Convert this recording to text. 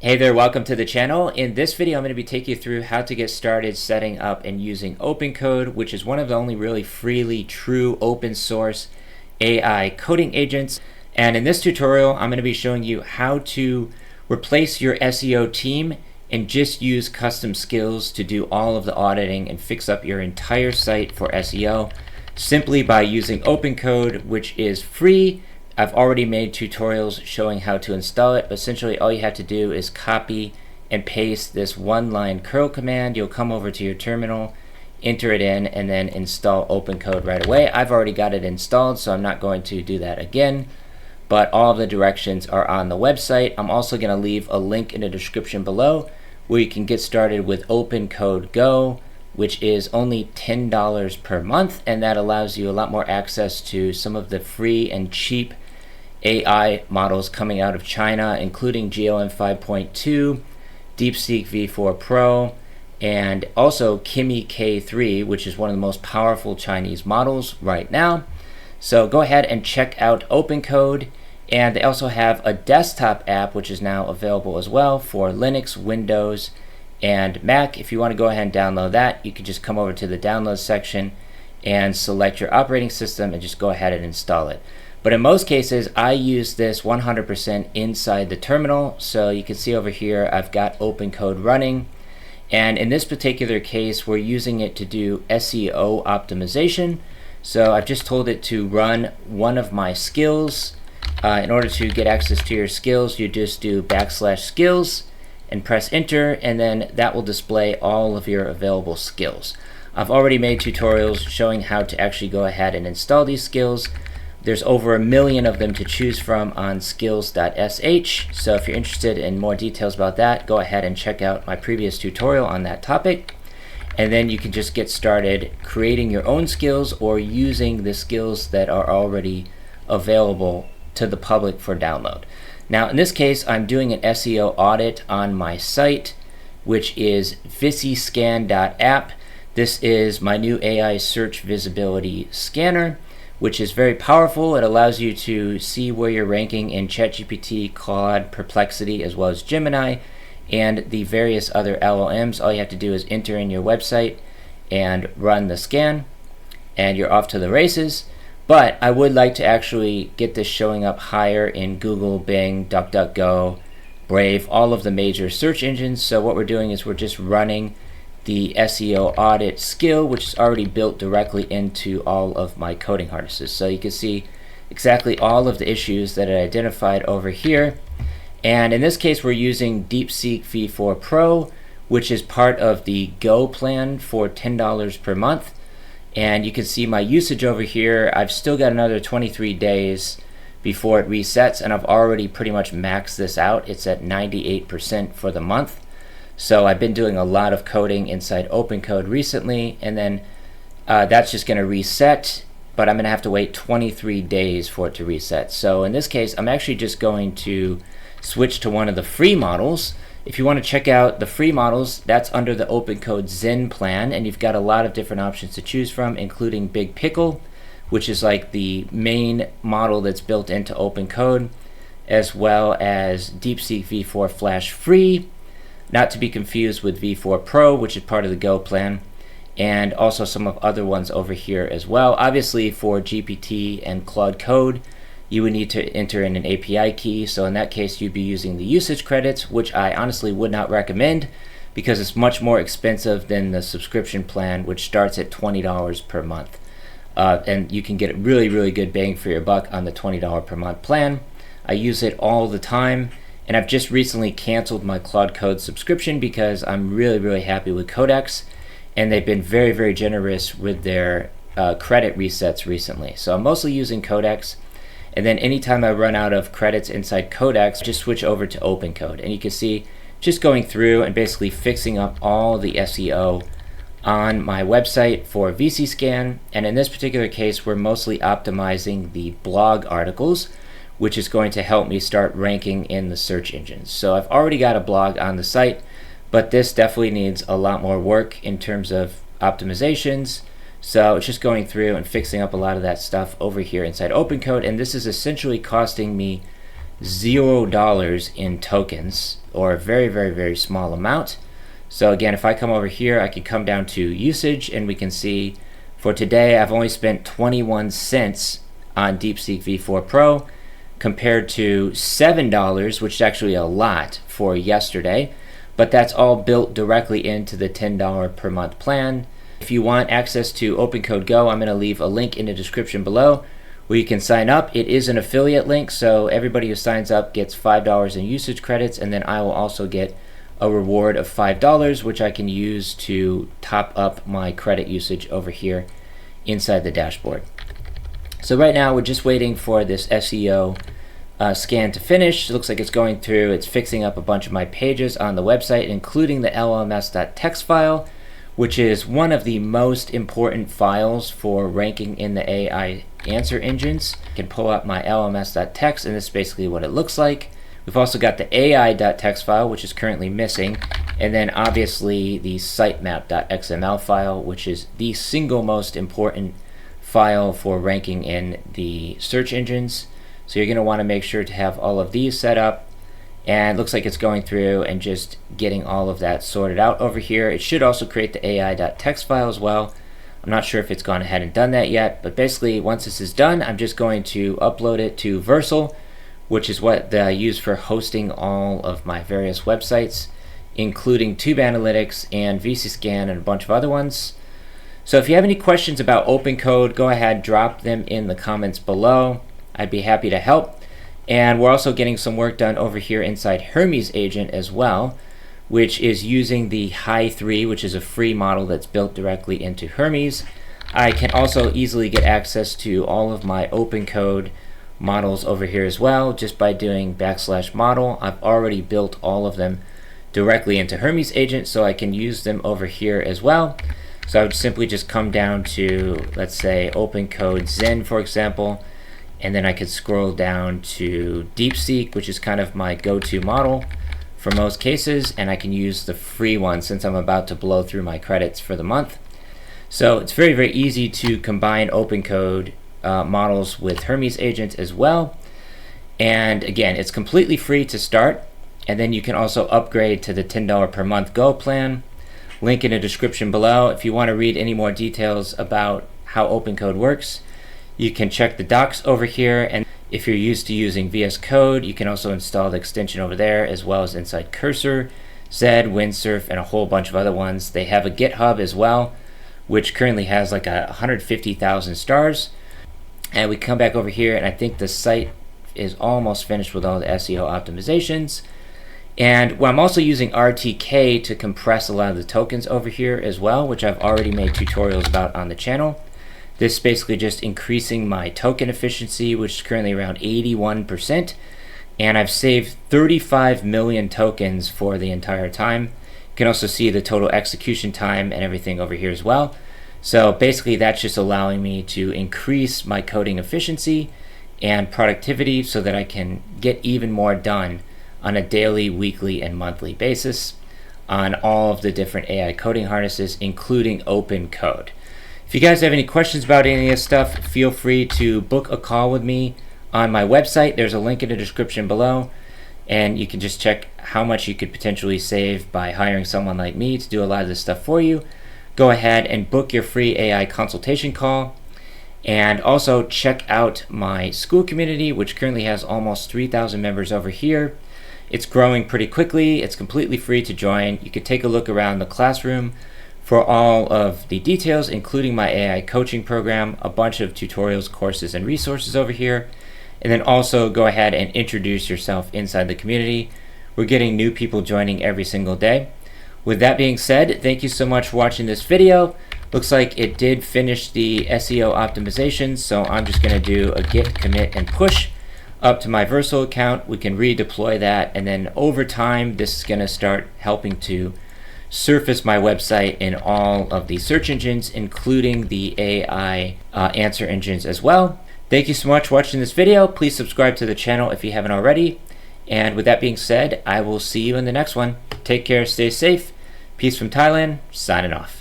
Hey there, welcome to the channel. In this video, I'm going to be taking you through how to get started setting up and using OpenCode, which is one of the only really freely true open source AI coding agents. And in this tutorial, I'm going to be showing you how to replace your SEO team and just use custom skills to do all of the auditing and fix up your entire site for SEO simply by using OpenCode, which is free. I've already made tutorials showing how to install it. Essentially, all you have to do is copy and paste this one-line curl command. You'll come over to your terminal, enter it in, and then install OpenCode right away. I've already got it installed, so I'm not going to do that again. But all of the directions are on the website. I'm also going to leave a link in the description below where you can get started with OpenCode Go, which is only $10 per month, and that allows you a lot more access to some of the free and cheap AI models coming out of China, including GLM 5.2, DeepSeek V4 Pro, and also Kimi K3, which is one of the most powerful Chinese models right now. So go ahead and check out OpenCode, and they also have a desktop app which is now available as well for Linux, Windows, and Mac. If you want to go ahead and download that, you can just come over to the download section and select your operating system and just go ahead and install it. But in most cases, I use this 100% inside the terminal. So you can see over here, I've got OpenCode running. And in this particular case, we're using it to do SEO optimization. So I've just told it to run one of my skills. In order to get access to your skills, you just do \skills and press enter, and then that will display all of your available skills. I've already made tutorials showing how to actually go ahead and install these skills. There's over 1 million of them to choose from on skills.sh, so if you're interested in more details about that, go ahead and check out my previous tutorial on that topic. And then you can just get started creating your own skills or using the skills that are already available to the public for download. Now in this case, I'm doing an SEO audit on my site, which is Viscan.app. This is my new AI search visibility scanner, which is very powerful. It allows you to see where you're ranking in ChatGPT, Claude, Perplexity, as well as Gemini, and the various other LLMs. All you have to do is enter in your website and run the scan, and you're off to the races. But I would like to actually get this showing up higher in Google, Bing, DuckDuckGo, Brave, all of the major search engines. So what we're doing is we're just running the SEO audit skill, which is already built directly into all of my coding harnesses. So you can see exactly all of the issues that I identified over here. And in this case, we're using DeepSeek V4 Pro, which is part of the Go plan for $10 per month. And you can see my usage over here. I've still got another 23 days before it resets, and I've already pretty much maxed this out. It's at 98% for the month. So I've been doing a lot of coding inside OpenCode recently, and then that's just going to reset, but I'm going to have to wait 23 days for it to reset. So in this case, I'm actually just going to switch to one of the free models. If you want to check out the free models, that's under the OpenCode Zen plan, and you've got a lot of different options to choose from, including Big Pickle, which is like the main model that's built into OpenCode, as well as DeepSeek V4 Flash Free, not to be confused with V4 Pro, which is part of the Go plan, and also some of other ones over here as well. Obviously, for GPT and Claude Code, you would need to enter in an API key, so in that case, you'd be using the usage credits, which I honestly would not recommend because it's much more expensive than the subscription plan, which starts at $20 per month. And you can get really, really good bang for your buck on the $20 per month plan. I use it all the time. And I've just recently canceled my Claude Code subscription because I'm really, really happy with Codex, and they've been very, very generous with their credit resets recently. So I'm mostly using Codex, and then anytime I run out of credits inside Codex, just switch over to OpenCode. And you can see just going through and basically fixing up all the SEO on my website for VCScan. And in this particular case, we're mostly optimizing the blog articles, which is going to help me start ranking in the search engines. So I've already got a blog on the site, but this definitely needs a lot more work in terms of optimizations. So it's just going through and fixing up a lot of that stuff over here inside OpenCode, and this is essentially costing me $0 in tokens or a very small amount. So again, if I come over here, I can come down to usage, and we can see for today I've only spent 21 cents on DeepSeek V4 Pro compared to $7, which is actually a lot for yesterday, but that's all built directly into the $10 per month plan. If you want access to OpenCode Go, I'm going to leave a link in the description below where you can sign up. It is an affiliate link, so everybody who signs up gets $5 in usage credits, and then I will also get a reward of $5, which I can use to top up my credit usage over here inside the dashboard. So right now we're just waiting for this SEO scan to finish. It looks like it's going through. It's fixing up a bunch of my pages on the website, including the llms.txt file, which is one of the most important files for ranking in the AI answer engines. I can pull up my llms.txt, and this is basically what it looks like. We've also got the ai.txt file, which is currently missing, and then obviously the sitemap.xml file, which is the single most important file for ranking in the search engines. So you're going to want to make sure to have all of these set up, and it looks like it's going through and just getting all of that sorted out over here. It should also create the ai.txt file as well. I'm not sure if it's gone ahead and done that yet, but basically once this is done, I'm just going to upload it to Versal, which is what I use for hosting all of my various websites, including Tube Analytics and Viscan and a bunch of other ones. So if you have any questions about OpenCode, go ahead, drop them in the comments below. I'd be happy to help. And we're also getting some work done over here inside Hermes agent as well, which is using the High 3, which is a free model that's built directly into Hermes. I can also easily get access to all of my OpenCode models over here as well, just by doing /model. I've already built all of them directly into Hermes agent, so I can use them over here as well. So I would simply just come down to, let's say, OpenCode Zen, for example, and then I could scroll down to DeepSeek, which is kind of my go-to model for most cases, and I can use the free one since I'm about to blow through my credits for the month. So it's very easy to combine OpenCode models with Hermes agents as well. And again, it's completely free to start, and then you can also upgrade to the $10 per month Go plan. Link in the description below. If you want to read any more details about how OpenCode works, you can check the docs over here, and if you're used to using VS Code, you can also install the extension over there, as well as inside Cursor, Zed, Windsurf, and a whole bunch of other ones. They have a GitHub as well, which currently has like 150,000 stars. And we come back over here, and I think the site is almost finished with all the SEO optimizations. And I'm also using RTK to compress a lot of the tokens over here as well, which I've already made tutorials about on the channel. This is basically just increasing my token efficiency, which is currently around 81%. And I've saved 35 million tokens for the entire time. You can also see the total execution time and everything over here as well. So basically that's just allowing me to increase my coding efficiency and productivity so that I can get even more done on a daily, weekly, and monthly basis on all of the different AI coding harnesses, including OpenCode. If you guys have any questions about any of this stuff, feel free to book a call with me on my website. There's a link in the description below, and you can just check how much you could potentially save by hiring someone like me to do a lot of this stuff for you. Go ahead and book your free AI consultation call. And also check out my school community, which currently has almost 3,000 members over here. It's growing pretty quickly. It's completely free to join. You could take a look around the classroom for all of the details, including my AI coaching program, a bunch of tutorials, courses, and resources over here. And then also go ahead and introduce yourself inside the community. We're getting new people joining every single day. With that being said, thank you so much for watching this video. Looks like it did finish the SEO optimization, so I'm just going to do a git commit and push up to my Versal account. We can redeploy that, and then over time this is going to start helping to surface my website in all of the search engines, including the AI answer engines as well. Thank you so much for watching this video. Please subscribe to the channel if you haven't already. And with that being said, I will see you in the next one. Take care, stay safe. Peace from Thailand, signing off.